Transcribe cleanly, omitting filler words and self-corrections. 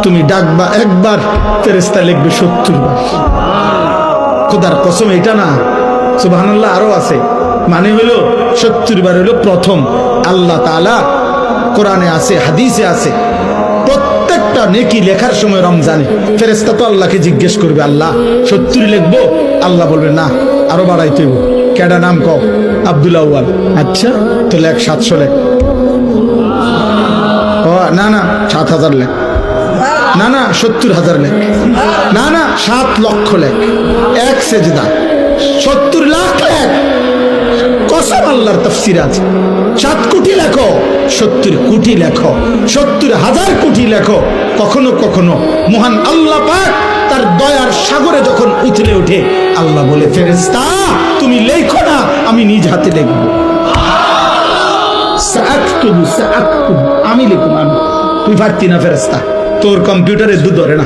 তুমি ডাকবা একবার, ফেরেশতা লিখবে 70 বার। খোদার কসম, এটা না, সুবহানাল্লাহ, আরো আছে। মানে হইল 70 বার হইল প্রথম। আল্লাহ তাআলা কোরআনে আছে, হাদিসে আছে, প্রত্যেকটা নেকি লেখার সময় রমজানে ফেরেশতা তো আল্লাহকে জিজ্ঞেস করবে, আল্লাহ 70 লিখবো? আল্লাহ বলবে না, আরো বাড়াইতে হইব। কেডা নাম কও? আব্দুল আউয়াল। আচ্ছা, তো লেখ 700 লেখ। ও না না, 7000 লেখ। না না, 70,000 লেখ। না না, 7 লক্ষ লেখ। এক সেজদা 70 লাখ লেখ। কসম আল্লাহর তাফসীর আছে, 7 কোটি লেখো, 70 কোটি লেখো, 70,000 কোটি লেখো। কখনো কখনো মহান আল্লাহ পাক তার দয়ার সাগরে যখন উথলে ওঠে, আল্লাহ বলে, ফেরেশতা তুমি লেখো না, আমি নিজ হাতে লিখবো। সাআকতুবু, সাআকতুবু, আমি লিখবো। আমি, তুই পারতি না ফেরেশতা, তোর কম্পিউটারে ধরে না।